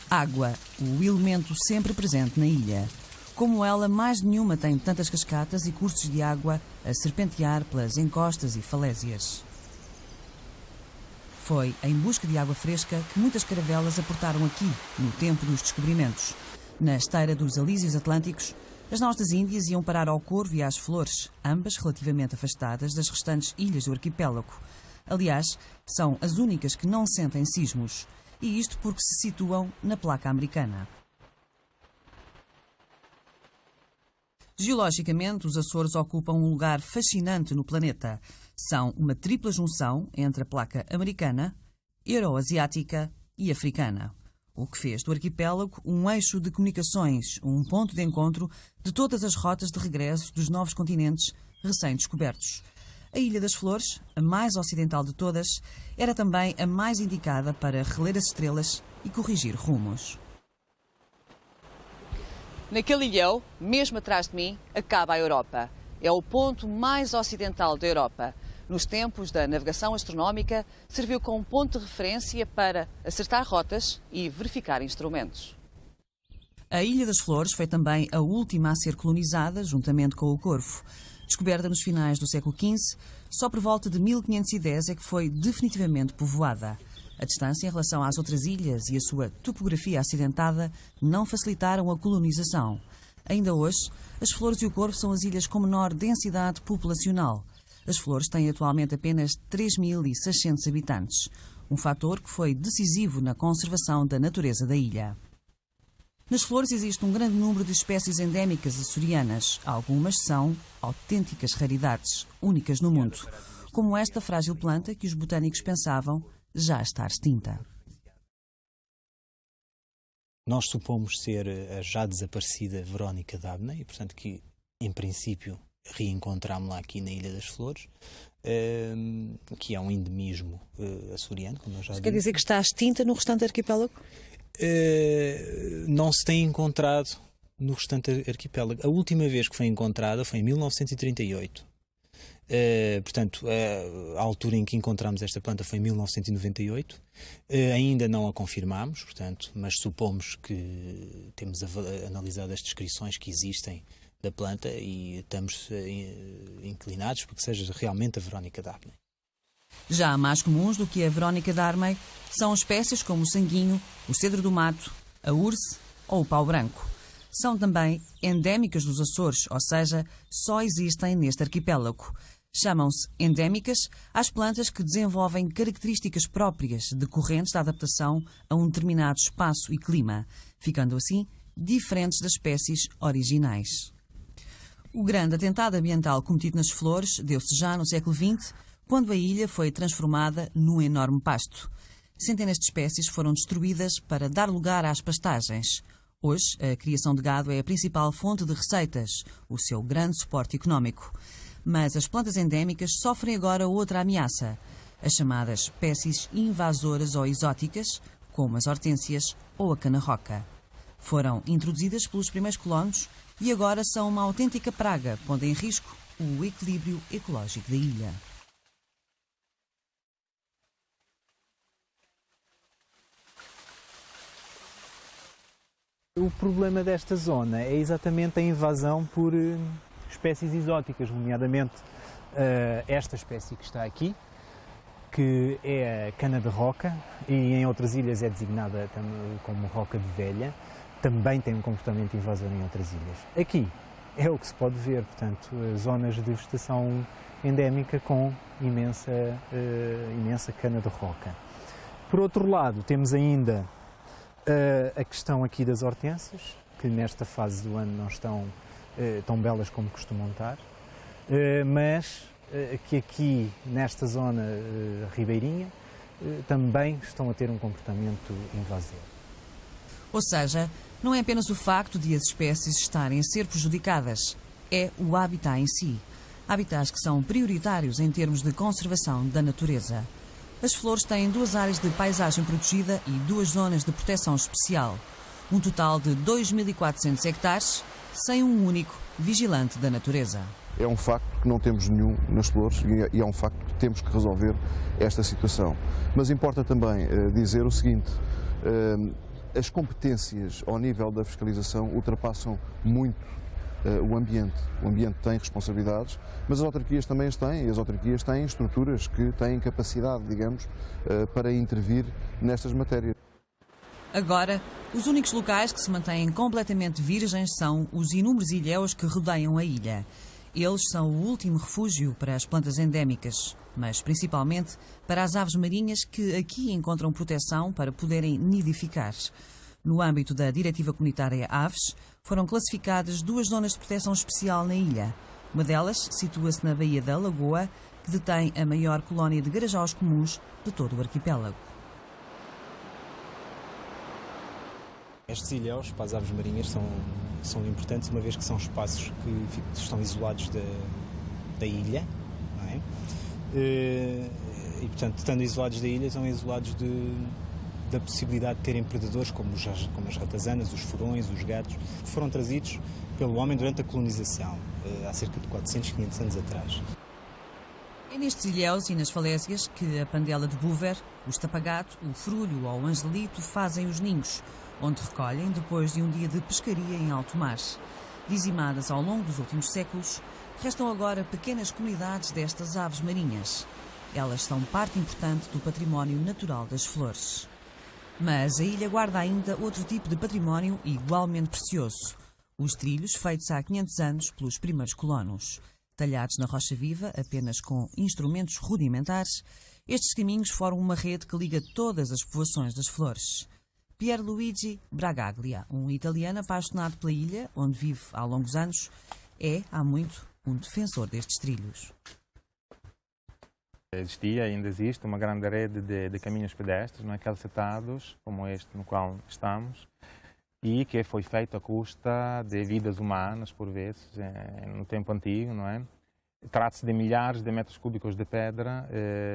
Água, o elemento sempre presente na ilha. Como ela, mais nenhuma tem tantas cascatas e cursos de água a serpentear pelas encostas e falésias. Foi em busca de água fresca que muitas caravelas aportaram aqui, no tempo dos descobrimentos. Na esteira dos Alísios Atlânticos, as naus das Índias iam parar ao Corvo e às Flores, ambas relativamente afastadas das restantes ilhas do arquipélago. Aliás, são as únicas que não sentem sismos, e isto porque se situam na placa americana. Geologicamente, os Açores ocupam um lugar fascinante no planeta. São uma tripla junção entre a placa americana, euroasiática e africana, o que fez do arquipélago um eixo de comunicações, um ponto de encontro de todas as rotas de regresso dos novos continentes recém-descobertos. A Ilha das Flores, a mais ocidental de todas, era também a mais indicada para reler as estrelas e corrigir rumos. Naquele ilhéu, mesmo atrás de mim, acaba a Europa. É o ponto mais ocidental da Europa. Nos tempos da navegação astronómica, serviu como ponto de referência para acertar rotas e verificar instrumentos. A Ilha das Flores foi também a última a ser colonizada, juntamente com o Corvo. Descoberta nos finais do século XV, só por volta de 1510 é que foi definitivamente povoada. A distância em relação às outras ilhas e a sua topografia acidentada não facilitaram a colonização. Ainda hoje, as Flores e o Corvo são as ilhas com menor densidade populacional. As Flores têm atualmente apenas 3.600 habitantes, um fator que foi decisivo na conservação da natureza da ilha. Nas Flores existe um grande número de espécies endémicas açorianas. Algumas são autênticas raridades, únicas no mundo, como esta frágil planta que os botânicos pensavam já estar extinta. Nós supomos ser a já desaparecida Verónica Dabney, e portanto que, em princípio, reencontrámos-la aqui na Ilha das Flores, que é um endemismo açoriano, como eu já disse. Quer dizer que está extinta no restante arquipélago? Não se tem encontrado no restante arquipélago. A última vez que foi encontrada foi em 1938. Portanto, a altura em que encontramos esta planta foi em 1998. Ainda não a confirmamos, portanto, mas supomos que temos analisado as descrições que existem da planta e estamos inclinados porque seja realmente a Verónica Dabney. Já mais comuns do que a Verónica Dabney são espécies como o sanguinho, o cedro do mato, a urze ou o pau-branco. São também endémicas dos Açores, ou seja, só existem neste arquipélago. Chamam-se endémicas às plantas que desenvolvem características próprias decorrentes da adaptação a um determinado espaço e clima, ficando assim diferentes das espécies originais. O grande atentado ambiental cometido nas Flores deu-se já no século XX, quando a ilha foi transformada num enorme pasto. Centenas de espécies foram destruídas para dar lugar às pastagens. Hoje, a criação de gado é a principal fonte de receitas, o seu grande suporte económico. Mas as plantas endémicas sofrem agora outra ameaça, as chamadas espécies invasoras ou exóticas, como as hortênsias ou a cana-roca. Foram introduzidas pelos primeiros colonos e agora são uma autêntica praga, pondo em risco o equilíbrio ecológico da ilha. O problema desta zona é exatamente a invasão por espécies exóticas, nomeadamente esta espécie que está aqui, que é a cana-de-roca e em outras ilhas é designada como roca de velha, também tem um comportamento invasor em outras ilhas. Aqui é o que se pode ver, portanto, zonas de vegetação endémica com imensa cana-de-roca. Por outro lado, temos ainda a questão aqui das hortênsias, que nesta fase do ano não estão tão belas como costumam estar, mas que aqui nesta zona ribeirinha também estão a ter um comportamento invasor. Ou seja, não é apenas o facto de as espécies estarem a ser prejudicadas, é o habitat em si. Habitats que são prioritários em termos de conservação da natureza. As Flores têm 2 áreas de paisagem protegida e 2 zonas de proteção especial. Um total de 2.400 hectares, sem um único vigilante da natureza. É um facto que não temos nenhum nas Flores e é um facto que temos que resolver esta situação. Mas importa também dizer o seguinte, As competências ao nível da fiscalização ultrapassam muito o ambiente. O ambiente tem responsabilidades, mas as autarquias também as têm, e as autarquias têm estruturas que têm capacidade, digamos, para intervir nestas matérias. Agora, os únicos locais que se mantêm completamente virgens são os inúmeros ilhéus que rodeiam a ilha. Eles são o último refúgio para as plantas endémicas, mas principalmente para as aves marinhas que aqui encontram proteção para poderem nidificar. No âmbito da Diretiva Comunitária Aves, foram classificadas 2 zonas de proteção especial na ilha. Uma delas situa-se na Baía da Lagoa, que detém a maior colónia de garajaus comuns de todo o arquipélago. Estes ilhéus para as aves marinhas são importantes, uma vez que são espaços que estão isolados da ilha, não é? E, portanto, estando isolados da ilha, estão isolados da possibilidade de terem predadores como as ratazanas, os furões, os gatos, que foram trazidos pelo homem durante a colonização, há cerca de 400, 500 anos atrás. É nestes ilhéus e nas falésias que a pandela de Búver, o estapagato, o frulho ou o angelito fazem os ninhos, onde recolhem depois de um dia de pescaria em alto mar. Dizimadas ao longo dos últimos séculos, restam agora pequenas comunidades destas aves marinhas. Elas são parte importante do património natural das flores. Mas a ilha guarda ainda outro tipo de património igualmente precioso. Os trilhos feitos há 500 anos pelos primeiros colonos. Talhados na rocha viva, apenas com instrumentos rudimentares, estes caminhos formam uma rede que liga todas as povoações das flores. Pierluigi Bragaglia, um italiano apaixonado pela ilha, onde vive há longos anos, é, há muito, um defensor destes trilhos. Existia e ainda existe uma grande rede de caminhos pedestres, não é, calcetados, como este no qual estamos, e que foi feito à custa de vidas humanas, por vezes, no tempo antigo, não é? Trata-se de milhares de metros cúbicos de pedra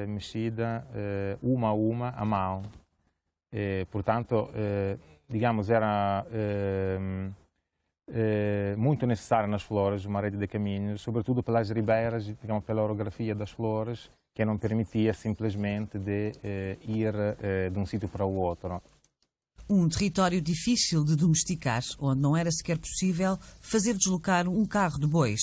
mexida uma a uma à mão. Portanto, digamos, era muito necessário nas flores uma rede de caminhos, sobretudo pelas ribeiras, digamos, pela orografia das flores, que não permitia simplesmente de ir de um sítio para o outro. Um território difícil de domesticar, onde não era sequer possível fazer deslocar um carro de bois.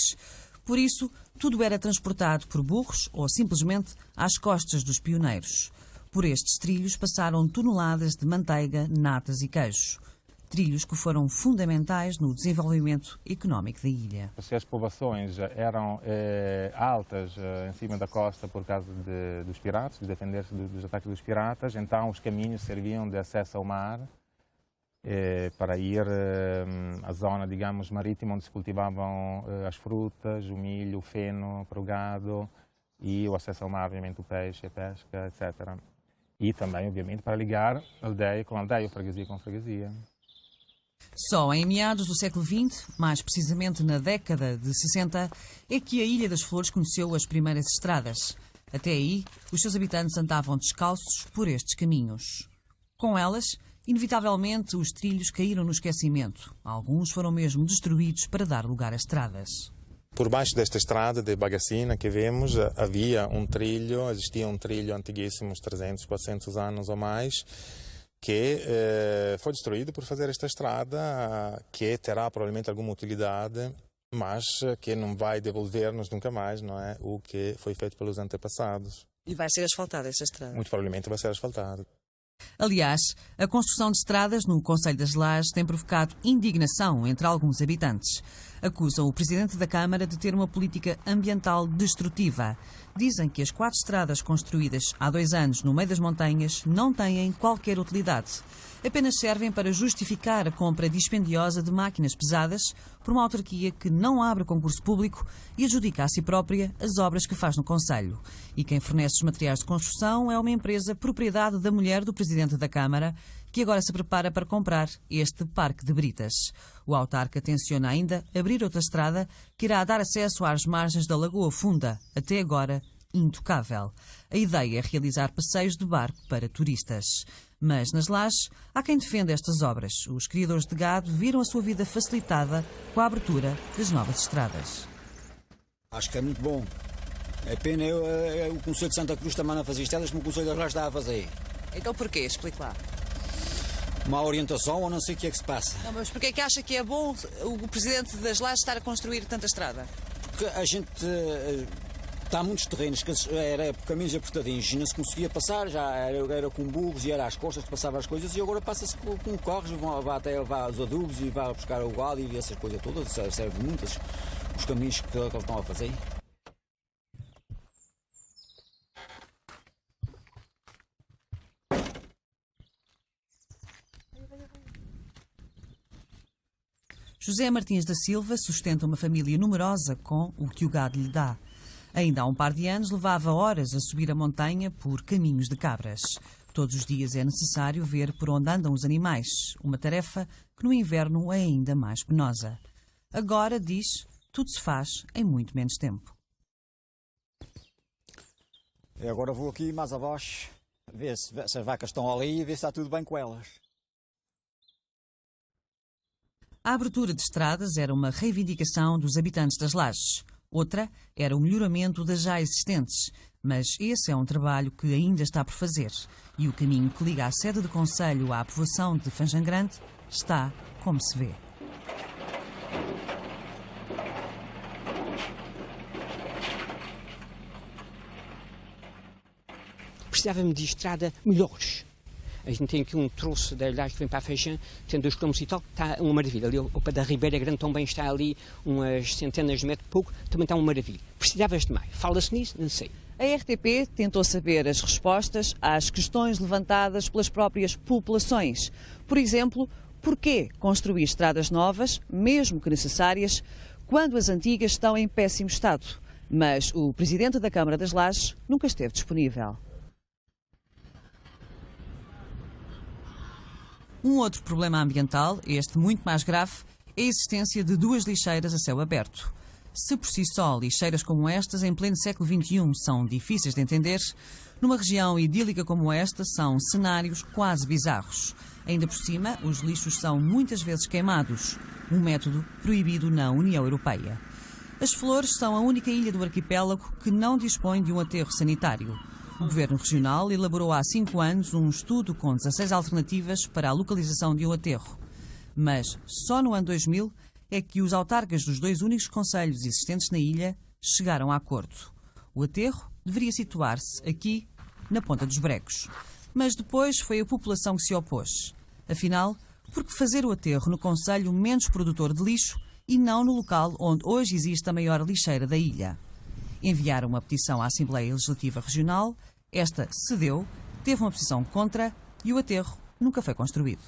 Por isso, tudo era transportado por burros ou simplesmente às costas dos pioneiros. Por estes trilhos passaram toneladas de manteiga, natas e queijos. Trilhos que foram fundamentais no desenvolvimento económico da ilha. Se as povoações eram altas em cima da costa por causa dos piratas, de defender-se dos ataques dos piratas, então os caminhos serviam de acesso ao mar para ir à zona, digamos, marítima, onde se cultivavam as frutas, o milho, o feno para o gado e o acesso ao mar, obviamente, o peixe, a pesca, etc. E também, obviamente, para ligar aldeia com aldeia, freguesia com freguesia. Só em meados do século XX, mais precisamente na década de 60, é que a Ilha das Flores conheceu as primeiras estradas. Até aí, os seus habitantes andavam descalços por estes caminhos. Com elas, inevitavelmente, os trilhos caíram no esquecimento. Alguns foram mesmo destruídos para dar lugar a estradas. Por baixo desta estrada de Bagacina que vemos, havia um trilho, existia um trilho antiguíssimo, uns 300, 400 anos ou mais, que foi destruído por fazer esta estrada, que terá provavelmente alguma utilidade, mas que não vai devolver-nos nunca mais, não é, o que foi feito pelos antepassados. E vai ser asfaltada esta estrada? Muito provavelmente vai ser asfaltada. Aliás, a construção de estradas no Concelho das Lajes tem provocado indignação entre alguns habitantes. Acusam o presidente da Câmara de ter uma política ambiental destrutiva. Dizem que as 4 estradas construídas há 2 anos no meio das montanhas não têm qualquer utilidade. Apenas servem para justificar a compra dispendiosa de máquinas pesadas por uma autarquia que não abre concurso público e adjudica a si própria as obras que faz no concelho. E quem fornece os materiais de construção é uma empresa propriedade da mulher do presidente da Câmara, que agora se prepara para comprar este Parque de Britas. O autarca tenciona ainda abrir outra estrada que irá dar acesso às margens da Lagoa Funda, até agora intocável. A ideia é realizar passeios de barco para turistas. Mas nas Lajes há quem defenda estas obras. Os criadores de gado viram a sua vida facilitada com a abertura das novas estradas. Acho que é muito bom. É pena o Concelho de Santa Cruz também não fazia estradas como o Concelho das Lajes está a fazer. Então porquê? Explique lá. má orientação ou não sei o que é que se passa. Não, mas porquê é que acha que é bom o Presidente das Lajes estar a construir tanta estrada? Porque a gente está muitos terrenos que era caminhos apertadinhos, não se conseguia passar, já era com burros e era às costas que passava as coisas, e agora passa-se com carros, vai até levar os adubos e vai buscar o gado e essas coisas todas, serve muito os caminhos que eles estão a fazer. José Martins da Silva sustenta uma família numerosa com o que o gado lhe dá. Ainda há um par de anos levava horas a subir a montanha por caminhos de cabras. Todos os dias é necessário ver por onde andam os animais, uma tarefa que no inverno é ainda mais penosa. Agora, diz, tudo se faz em muito menos tempo. E agora vou aqui mais abaixo, ver se as vacas estão ali e ver se está tudo bem com elas. A abertura de estradas era uma reivindicação dos habitantes das Lajes. Outra era o melhoramento das já existentes. Mas esse é um trabalho que ainda está por fazer. E o caminho que liga a sede de concelho à povoação de Fanjangrande está como se vê. Precisávamos de estrada melhores. A gente tem aqui um troço da Laje que vem para a Feijão, tem 2 km e tal, está uma maravilha. Ali ao pé da Ribeira Grande também está ali umas centenas de metros, pouco, também está uma maravilha. Precisavas de mais. Fala-se nisso? Não sei. A RTP tentou saber as respostas às questões levantadas pelas próprias populações. Por exemplo, porquê construir estradas novas, mesmo que necessárias, quando as antigas estão em péssimo estado? Mas o Presidente da Câmara das Lajes nunca esteve disponível. Um outro problema ambiental, este muito mais grave, é a existência de 2 lixeiras a céu aberto. Se por si só lixeiras como estas, em pleno século XXI, são difíceis de entender, numa região idílica como esta, são cenários quase bizarros. Ainda por cima, os lixos são muitas vezes queimados, um método proibido na União Europeia. As Flores são a única ilha do arquipélago que não dispõe de um aterro sanitário. O Governo Regional elaborou há 5 anos um estudo com 16 alternativas para a localização de um aterro. Mas só no ano 2000 é que os autarcas dos 2 únicos concelhos existentes na ilha chegaram a acordo. O aterro deveria situar-se aqui, na Ponta dos Brecos. Mas depois foi a população que se opôs. Afinal, por que fazer o aterro no concelho menos produtor de lixo e não no local onde hoje existe a maior lixeira da ilha? Enviaram uma petição à Assembleia Legislativa Regional. Esta cedeu, teve uma posição contra e o aterro nunca foi construído.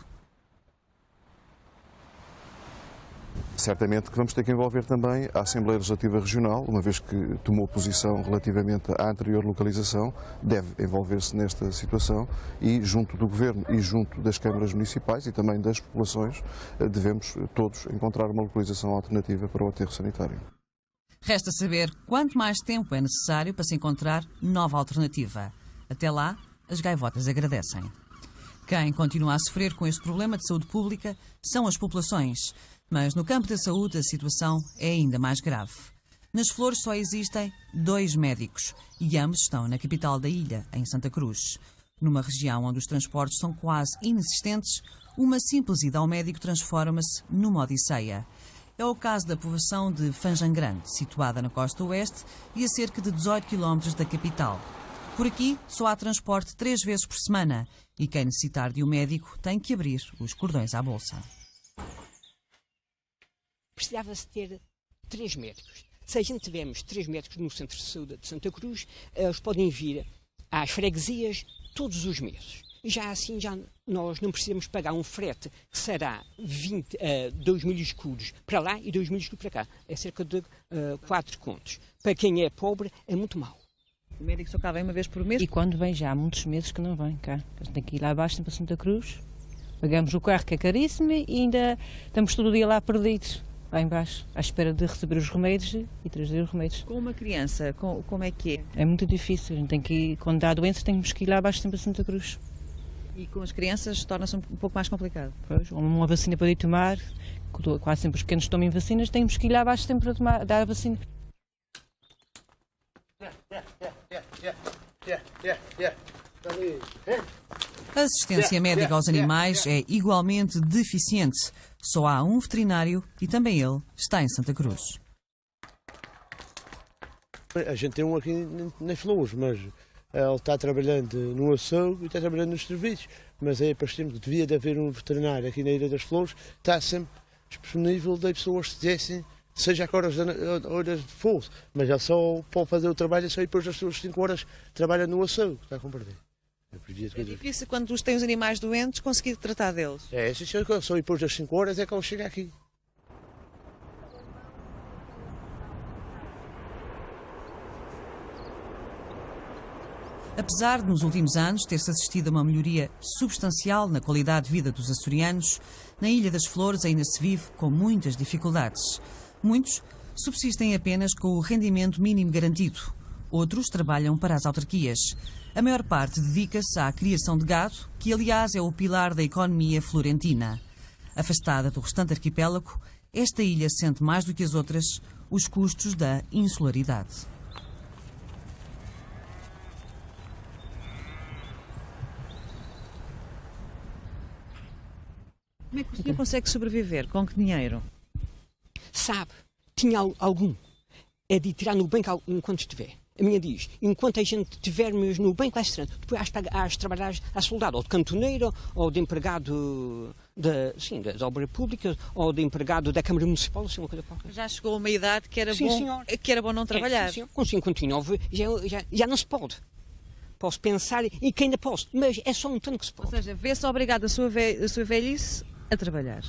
Certamente que vamos ter que envolver também a Assembleia Legislativa Regional, uma vez que tomou posição relativamente à anterior localização, deve envolver-se nesta situação e, junto do Governo e junto das câmaras municipais e também das populações, devemos todos encontrar uma localização alternativa para o aterro sanitário. Resta saber quanto mais tempo é necessário para se encontrar nova alternativa. Até lá, as gaivotas agradecem. Quem continua a sofrer com este problema de saúde pública são as populações. Mas no campo da saúde a situação é ainda mais grave. Nas Flores só existem 2 médicos e ambos estão na capital da ilha, em Santa Cruz. Numa região onde os transportes são quase inexistentes, uma simples ida ao médico transforma-se numa odisseia. É o caso da povoação de Fanjangrande, situada na costa oeste e a cerca de 18 km da capital. Por aqui só há transporte 3 vezes por semana e quem necessitar de um médico tem que abrir os cordões à bolsa. Precisava-se ter 3 médicos. Se a gente tivermos 3 médicos no Centro de Saúde de Santa Cruz, eles podem vir às freguesias todos os meses. Já assim, nós não precisamos pagar um frete que será 2.000 escudos para lá e 2.000 escudos para cá. É cerca de 4 contos. Para quem é pobre, é muito mau. O médico só cá vem uma vez por mês? E quando vem, já há muitos meses que não vem cá. Tem que ir lá abaixo, para Santa Cruz. Pagamos o carro, que é caríssimo, e ainda estamos todo o dia lá perdidos, lá embaixo, à espera de receber os remédios e trazer os remédios. Com uma criança, como é que é? É muito difícil. A gente tem que ir, quando há doenças, temos que ir lá abaixo, sempre a Santa Cruz. E com as crianças torna-se um pouco mais complicado? Pois, uma vacina para ir tomar, quase sempre os pequenos tomam vacinas, temos que ir lá abaixo sempre a tomar, dar a vacina. A assistência médica aos animais é igualmente deficiente. Só há um veterinário e também ele está em Santa Cruz. A gente tem um aqui nas Flores, mas ele está trabalhando no açougue e está trabalhando nos serviços. Mas é para que devia de haver um veterinário aqui na Ilha das Flores, está sempre disponível de pessoas que dissessem, seja a horas de fosse, mas ele só pode fazer o trabalho só depois das suas 5 horas trabalha no açougue, está a compreender? É difícil quando tem os animais doentes conseguir tratar deles. É, só depois das 5 horas é que ele chega aqui. Apesar de, nos últimos anos, ter-se assistido a uma melhoria substancial na qualidade de vida dos açorianos, na Ilha das Flores ainda se vive com muitas dificuldades. Muitos subsistem apenas com o rendimento mínimo garantido. Outros trabalham para as autarquias. A maior parte dedica-se à criação de gado, que aliás é o pilar da economia florentina. Afastada do restante arquipélago, esta ilha sente mais do que as outras os custos da insularidade. Como é que o senhor consegue sobreviver? Com que dinheiro? Sabe, tinha algum. É de tirar no banco enquanto estiver. A minha diz, enquanto a gente estivermos no banco lá estranho, depois hás de trabalhar a soldado, ou de cantoneiro, ou de empregado das obras públicas, ou de empregado da Câmara Municipal, assim, uma coisa qualquer. Já chegou a uma idade que era, Sim, que era bom não trabalhar. Sim, com 59 já não se pode. Posso pensar e que ainda posso, mas é só um tanto que se pode. Ou seja, vê-se obrigado a sua velhice a trabalhar.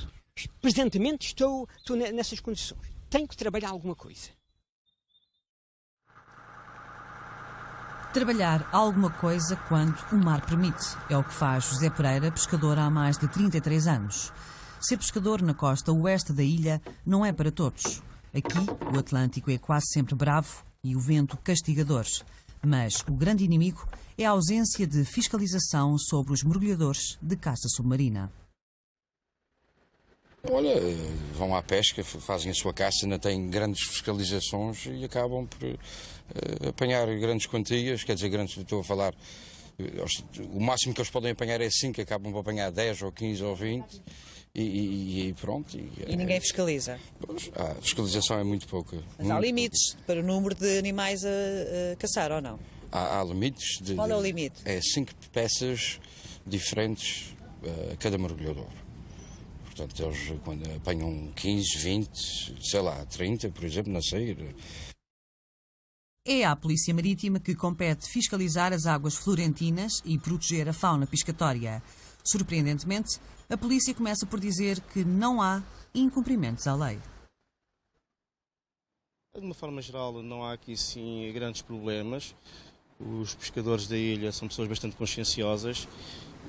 Presentemente estou nessas condições. Tenho que trabalhar alguma coisa. Trabalhar alguma coisa quando o mar permite. É o que faz José Pereira, pescador há mais de 33 anos. Ser pescador na costa oeste da ilha não é para todos. Aqui, o Atlântico é quase sempre bravo e o vento castigador. Mas o grande inimigo é a ausência de fiscalização sobre os mergulhadores de caça submarina. Olha, vão à pesca, fazem a sua caça, ainda têm grandes fiscalizações e acabam por apanhar grandes quantias, quer dizer, estou a falar, o máximo que eles podem apanhar é 5, acabam por apanhar 10 ou 15 ou 20 e pronto. E ninguém fiscaliza? Pois, a fiscalização é muito pouca. Mas há limites para o número de animais a caçar, ou não? Há limites. Qual é o limite? É 5 peças diferentes a cada mergulhador. Portanto, eles quando apanham 15, 20, sei lá, 30, por exemplo, na saída. É à Polícia Marítima que compete fiscalizar as águas florentinas e proteger a fauna piscatória. Surpreendentemente, a polícia começa por dizer que não há incumprimentos à lei. De uma forma geral, não há aqui sim grandes problemas. Os pescadores da ilha são pessoas bastante conscienciosas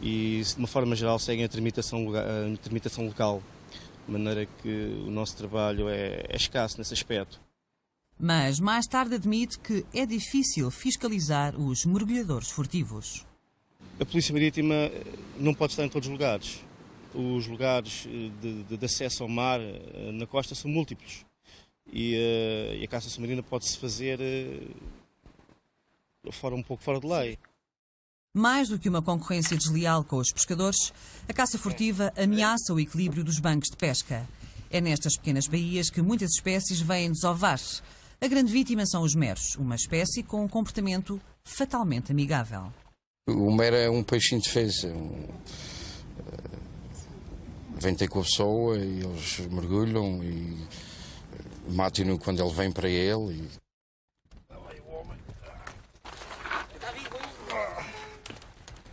e, de uma forma geral, seguem a tramitação local, de maneira que o nosso trabalho é escasso nesse aspecto. Mas mais tarde admite que é difícil fiscalizar os mergulhadores furtivos. A Polícia Marítima não pode estar em todos os lugares. Os lugares de acesso ao mar na costa são múltiplos e a caça submarina pode-se fazer um pouco fora de lei. Mais do que uma concorrência desleal com os pescadores, a caça furtiva ameaça o equilíbrio dos bancos de pesca. É nestas pequenas baías que muitas espécies vêm desovar. A grande vítima são os meros, uma espécie com um comportamento fatalmente amigável. O mero é um peixe indefeso. Vem ter com a pessoa e eles mergulham e matam-no quando ele vem para ele.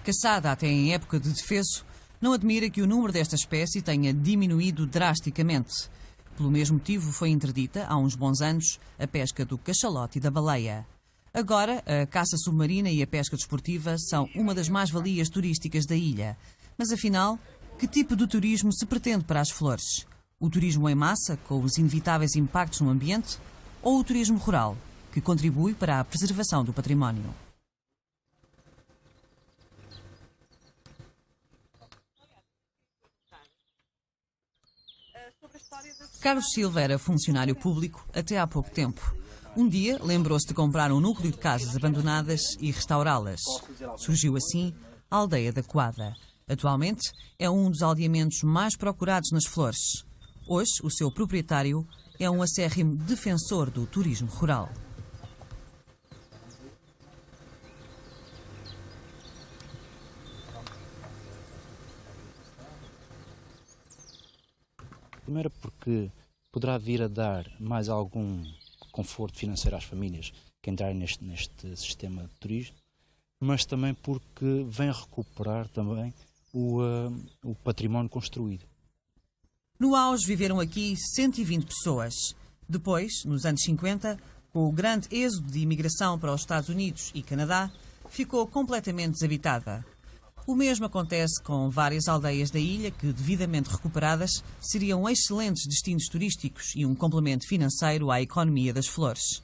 Caçada até em época de defeso, não admira que o número desta espécie tenha diminuído drasticamente. Pelo mesmo motivo, foi interdita, há uns bons anos, a pesca do cachalote e da baleia. Agora, a caça submarina e a pesca desportiva são uma das mais-valias turísticas da ilha. Mas, afinal, que tipo de turismo se pretende para as Flores? O turismo em massa, com os inevitáveis impactos no ambiente? Ou o turismo rural, que contribui para a preservação do património? Carlos Silva era funcionário público até há pouco tempo. Um dia lembrou-se de comprar um núcleo de casas abandonadas e restaurá-las. Surgiu assim a aldeia da Coada. Atualmente é um dos aldeamentos mais procurados nas Flores. Hoje, o seu proprietário é um acérrimo defensor do turismo rural. Primeiro porque poderá vir a dar mais algum conforto financeiro às famílias que entrarem neste sistema de turismo, mas também porque vem a recuperar também o património construído. No auge viveram aqui 120 pessoas. Depois, nos anos 50, com o grande êxodo de imigração para os Estados Unidos e Canadá, ficou completamente desabitada. O mesmo acontece com várias aldeias da ilha que, devidamente recuperadas, seriam excelentes destinos turísticos e um complemento financeiro à economia das Flores.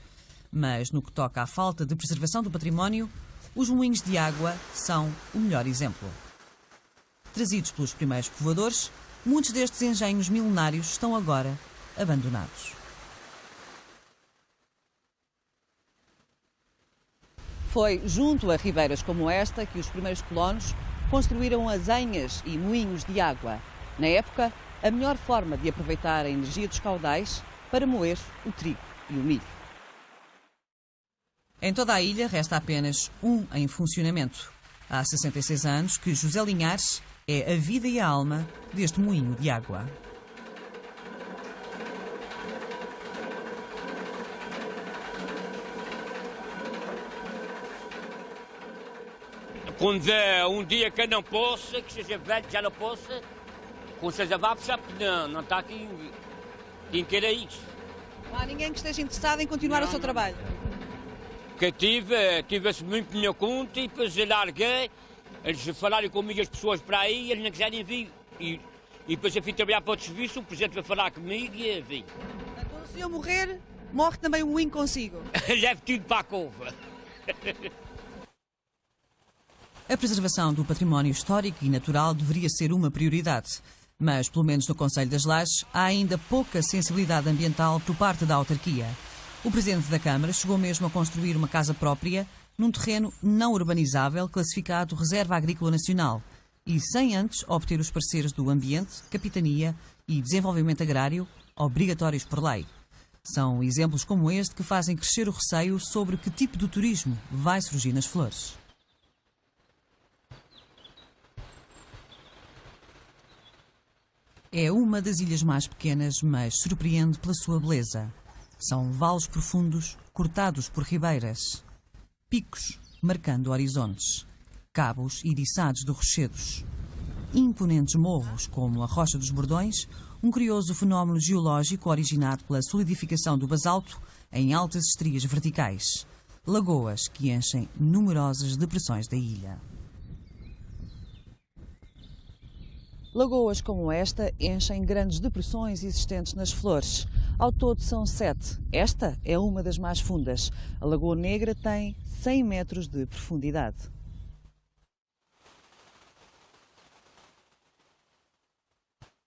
Mas, no que toca à falta de preservação do património, os moinhos de água são o melhor exemplo. Trazidos pelos primeiros povoadores, muitos destes engenhos milenários estão agora abandonados. Foi junto a ribeiras como esta que os primeiros colonos construíram azenhas e moinhos de água. Na época, a melhor forma de aproveitar a energia dos caudais para moer o trigo e o milho. Em toda a ilha resta apenas um em funcionamento. Há 66 anos que José Linhares é a vida e a alma deste moinho de água. Quando é um dia que eu não posso, que seja velho, já não posso, com seja vá puxar, porque não está aqui quem queira isso. Não há ninguém que esteja interessado em continuar o seu trabalho? Que tive muito minha conta e depois eu larguei, eles falaram comigo as pessoas para aí e eles não quiserem vir. E depois eu fui trabalhar para outro serviço, o presidente vai falar comigo e eu vim. Quando o senhor morrer, morre também o moinho consigo? Leve tudo para a cova. A preservação do património histórico e natural deveria ser uma prioridade, mas, pelo menos no Concelho das Lajes, há ainda pouca sensibilidade ambiental por parte da autarquia. O Presidente da Câmara chegou mesmo a construir uma casa própria num terreno não urbanizável classificado Reserva Agrícola Nacional e sem antes obter os pareceres do Ambiente, Capitania e Desenvolvimento Agrário, obrigatórios por lei. São exemplos como este que fazem crescer o receio sobre que tipo de turismo vai surgir nas Flores. É uma das ilhas mais pequenas, mas surpreende pela sua beleza. São vales profundos cortados por ribeiras, picos marcando horizontes, cabos iriçados de rochedos, imponentes morros como a Rocha dos Bordões, um curioso fenómeno geológico originado pela solidificação do basalto em altas estrias verticais, lagoas que enchem numerosas depressões da ilha. Lagoas como esta enchem grandes depressões existentes nas Flores. Ao todo são 7. Esta é uma das mais fundas. A Lagoa Negra tem 100 metros de profundidade.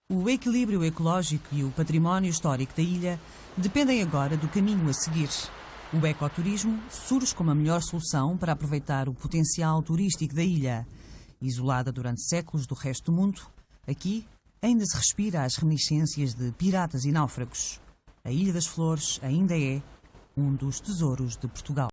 O equilíbrio ecológico e o património histórico da ilha dependem agora do caminho a seguir. O ecoturismo surge como a melhor solução para aproveitar o potencial turístico da ilha. Isolada durante séculos do resto do mundo, aqui ainda se respira as reminiscências de piratas e náufragos. A Ilha das Flores ainda é um dos tesouros de Portugal.